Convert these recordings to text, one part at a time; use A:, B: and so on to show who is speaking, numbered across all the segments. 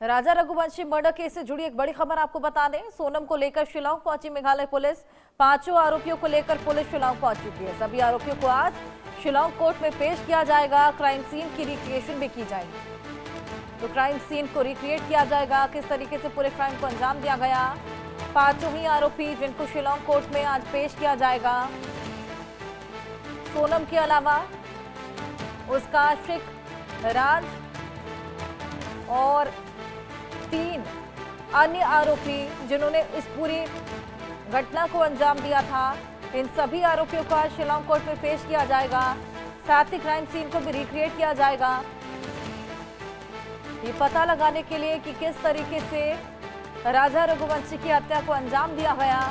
A: राजा Raghuvanshi murder case से जुड़ी एक बड़ी खबर आपको बता दें। सोनम को लेकर शिलांग पहुंची मेघालय पुलिस। पांचों आरोपियों को लेकर पुलिस शिलांग पहुंच चुकी है। सभी आरोपियों को आज शिलांग कोर्ट में पेश किया जाएगा। क्राइम सीन की रिक्रिएशन भी की जाएगी। तो क्राइम सीन को रिक्रिएट किया जाएगा, किस तरीके से पूरे क्राइम को अंजाम दिया गया। पांचों ही आरोपी जिनको शिलांग कोर्ट में आज पेश किया जाएगा। सोनम के अलावा उसका आशिक राज और 3 अन्य आरोपी जिन्होंने इस पूरी घटना को अंजाम दिया था, इन सभी आरोपियों को आज शिलांग कोर्ट में पेश किया जाएगा। साथ ही क्राइम सीन को भी रिक्रिएट किया जाएगा, ये पता लगाने के लिए कि किस तरीके से राजा रघुवंशी की हत्या को अंजाम दिया गया।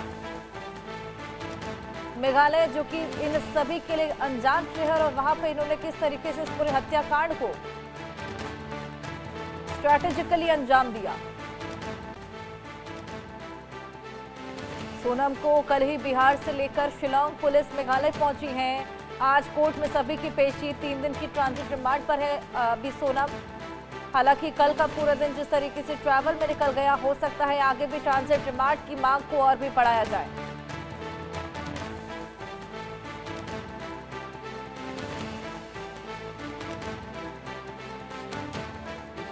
A: मेघालय जो कि इन सभी के लिए अनजान शहर, और वहां पे इन्होंने किस तरीके से इस पूरे हत्याकांड को स्ट्रैटेजिकली अंजाम दिया। सोनम को कल ही बिहार से लेकर शिलांग पुलिस मेघालय पहुंची है। आज कोर्ट में सभी की पेशी, 3 दिन की ट्रांजिट रिमांड पर है अभी सोनम। हालांकि कल का पूरा दिन जिस तरीके से ट्रैवल में निकल गया, हो सकता है आगे भी ट्रांजिट रिमांड की मांग को और भी बढ़ाया जाए।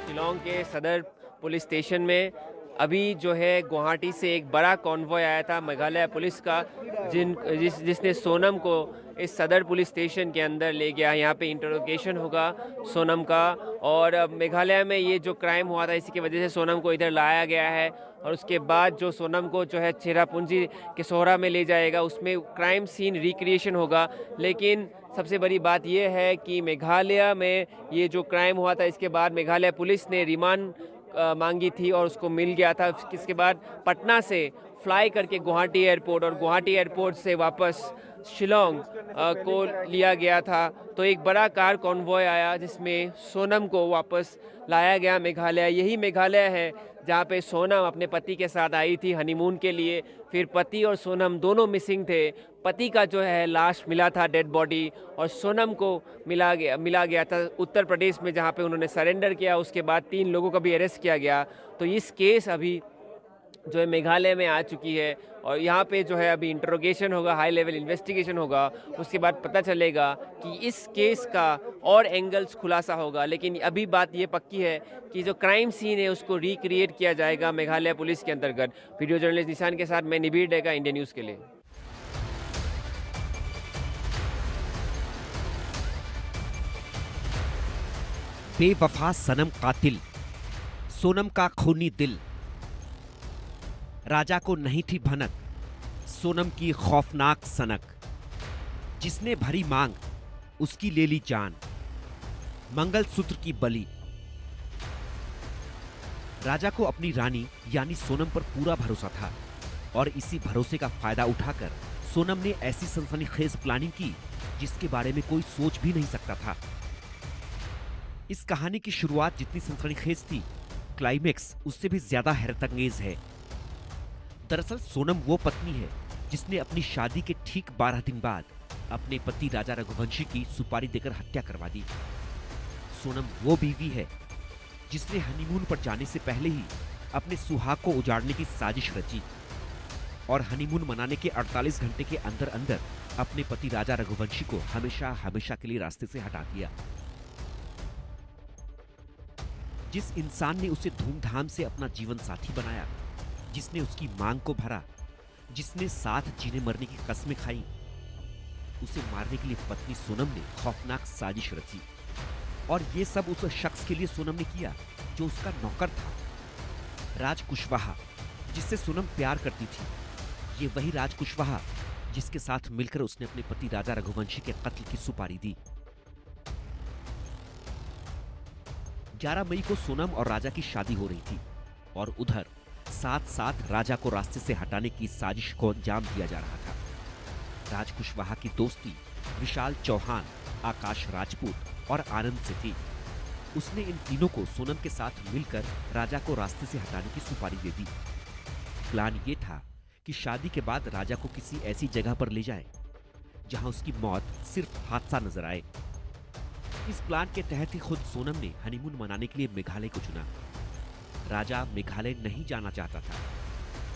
B: शिलांग के सदर पुलिस स्टेशन में अभी जो है गुवाहाटी से एक बड़ा कॉन्वॉय आया था मेघालय पुलिस का, जिसने सोनम को इस सदर पुलिस स्टेशन के अंदर ले गया। यहाँ पे इंटरोगेशन होगा सोनम का, और मेघालय में ये जो क्राइम हुआ था इसी की वजह से सोनम को इधर लाया गया है। और उसके बाद जो सोनम को जो है चेरापूंजी के सोहरा में ले जाएगा, उसमें क्राइम सीन रिक्रिएशन होगा। लेकिन सबसे बड़ी बात यह है कि मेघालय में ये जो क्राइम हुआ था, इसके बाद मेघालय पुलिस ने रिमांड मांगी थी और उसको मिल गया था। इसके बाद पटना से फ्लाई करके गुवाहाटी एयरपोर्ट, और गुवाहाटी एयरपोर्ट से वापस शिलांग को लिया गया था। तो एक बड़ा कार कॉन्वॉय आया जिसमें सोनम को वापस लाया गया मेघालय। यही मेघालय है जहाँ पे सोनम अपने पति के साथ आई थी हनीमून के लिए। फिर पति और सोनम दोनों मिसिंग थे। पति का जो है लाश मिला था, डेड बॉडी, और सोनम को मिला गया था उत्तर प्रदेश में, जहाँ पे उन्होंने सरेंडर किया। उसके बाद 3 लोगों को भी अरेस्ट किया गया। तो इस केस अभी जो है मेघालय में आ चुकी है, और यहाँ पे जो है अभी इंटरोगेशन होगा, हाई लेवल इन्वेस्टिगेशन होगा। उसके बाद पता चलेगा कि इस केस का और एंगल्स खुलासा होगा। लेकिन अभी बात ये पक्की है कि जो क्राइम सीन है उसको रिक्रिएट किया जाएगा मेघालय पुलिस के अंतर्गत। वीडियो जर्नलिस्ट निशान के साथ मैं निबीर डेका, इंडिया न्यूज़ के लिए।
C: बेवफा सनम कातिल, सोनम का खूनी दिल। राजा को नहीं थी भनक, सोनम की खौफनाक सनक। जिसने भरी मांग उसकी ले ली जान, मंगलसूत्र की बलि। राजा को अपनी रानी यानी सोनम पर पूरा भरोसा था, और इसी भरोसे का फायदा उठाकर सोनम ने ऐसी सनसनीखेज प्लानिंग की जिसके बारे में कोई सोच भी नहीं सकता था। इस कहानी की शुरुआत जितनी सनसनीखेज थी, क्लाइमेक्स उससे भी ज्यादा हैरतअंगेज है। दरअसल सोनम वो पत्नी है जिसने अपनी शादी के ठीक 12 दिन बाद अपने पति राजा रघुवंशी की सुपारी देकर हत्या करवा दी। सोनम वो बीवी है जिसने हनीमून पर जाने से पहले ही अपने सुहाग को उजाड़ने की साजिश रची, और हनीमून मनाने के 48 घंटे के अंदर अंदर अपने पति राजा रघुवंशी को हमेशा हमेशा के लिए रास्ते से हटा दिया। जिस इंसान ने उसे धूमधाम से अपना जीवन साथी बनाया, जिसने उसकी मांग को भरा, जिसने साथ जीने मरने की कस्में खाई, उसे मारने के लिए पत्नी सोनम ने खौफनाक साजिश रची। और ये सब उस शख्स के लिए सोनम ने किया जो उसका नौकर था, राज कुशवाहा, जिससे सोनम प्यार करती थी। ये वही राज कुशवाहा जिसके साथ मिलकर उसने अपने पति राजा रघुवंशी के कत्ल की सुपारी दी। 11 मई को सोनम और राजा की शादी हो रही थी, और उधर साथ साथ राजा को रास्ते से हटाने की साजिश को अंजाम दिया जा रहा था। राज कुशवाहा की दोस्ती विशाल चौहान, आकाश राजपूत और आनंद से थी। उसने इन तीनों को सोनम के साथ मिलकर राजा को रास्ते से हटाने की सुपारी दे दी। प्लान ये था कि शादी के बाद राजा को किसी ऐसी जगह पर ले जाए जहां उसकी मौत सिर्फ हादसा नजर आए। इस प्लान के तहत ही खुद सोनम ने हनीमून मनाने के लिए मेघालय को चुना। राजा मेघालय नहीं जाना चाहता था,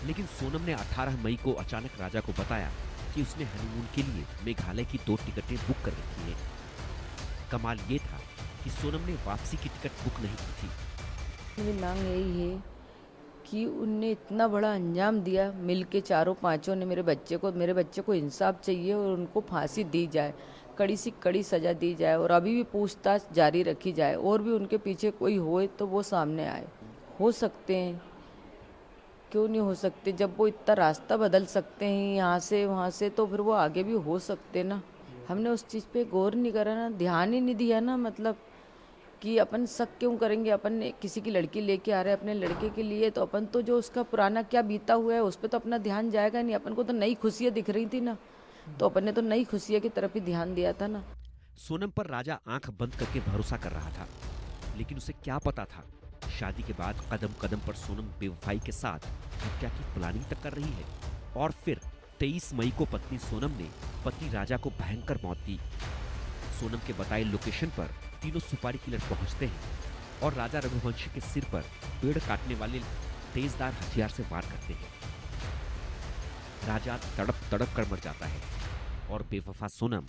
C: लेकिन सोनम ने 18 मई को अचानक राजा को बताया कि उसने हनीमून के लिए मेघालय की 2 टिकटें बुक कर रखी हैं। कमाल ये था कि सोनम ने वापसी की टिकट बुक नहीं की थी।
D: मेरी मांग यही है कि उनने इतना बड़ा अंजाम दिया, मिल के चारों पांचों ने मेरे बच्चे को इंसाफ चाहिए और उनको फांसी दी जाए, कड़ी से कड़ी सजा दी जाए और अभी भी पूछताछ जारी रखी जाए और भी उनके पीछे कोई होए तो वो सामने आए। हो सकते हैं, क्यों नहीं हो सकते? जब वो इतना रास्ता बदल सकते हैं यहाँ से वहाँ से, तो फिर वो आगे भी हो सकते ना। हमने उस चीज़ पे गौर नहीं करा ना, ध्यान ही नहीं दिया ना, मतलब कि अपन शक क्यों करेंगे? अपन ने किसी की लड़की लेके आ रहे हैं अपने लड़के के लिए, तो अपन तो जो उसका पुराना क्या बीता हुआ है उस पर तो अपना ध्यान जाएगा नहीं। अपन को तो नई खुशियाँ दिख रही थी ना, तो अपन ने तो नई खुशियाँ की तरफ ही ध्यान दिया था ना।
C: सोनम पर राजा आंख बंद करके भरोसा कर रहा था, लेकिन उसे क्या पता था शादी के बाद कदम कदम पर सोनम बेवफाई के साथ हत्या की प्लानिंग तक कर रही है। और फिर 23 मई को पत्नी सोनम ने पति राजा को भयंकर मौत दी। सोनम के बताए लोकेशन पर तीनों सुपारी किलर पहुंचते हैं और राजा रघुवंशी के सिर पर पेड़ काटने वाले तेजदार हथियार से वार करते हैं। राजा तड़प तड़प कर मर जाता है और बेवफा सोनम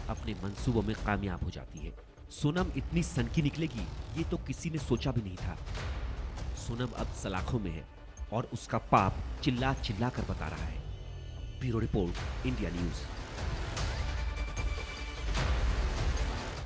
C: अपने मंसूबों में कामयाब हो जाती है। सोनम इतनी सनकी निकलेगी ये तो किसी ने सोचा भी नहीं था। सोनम अब सलाखों में है और उसका पाप चिल्ला चिल्ला कर बता रहा है। Bureau report, India news.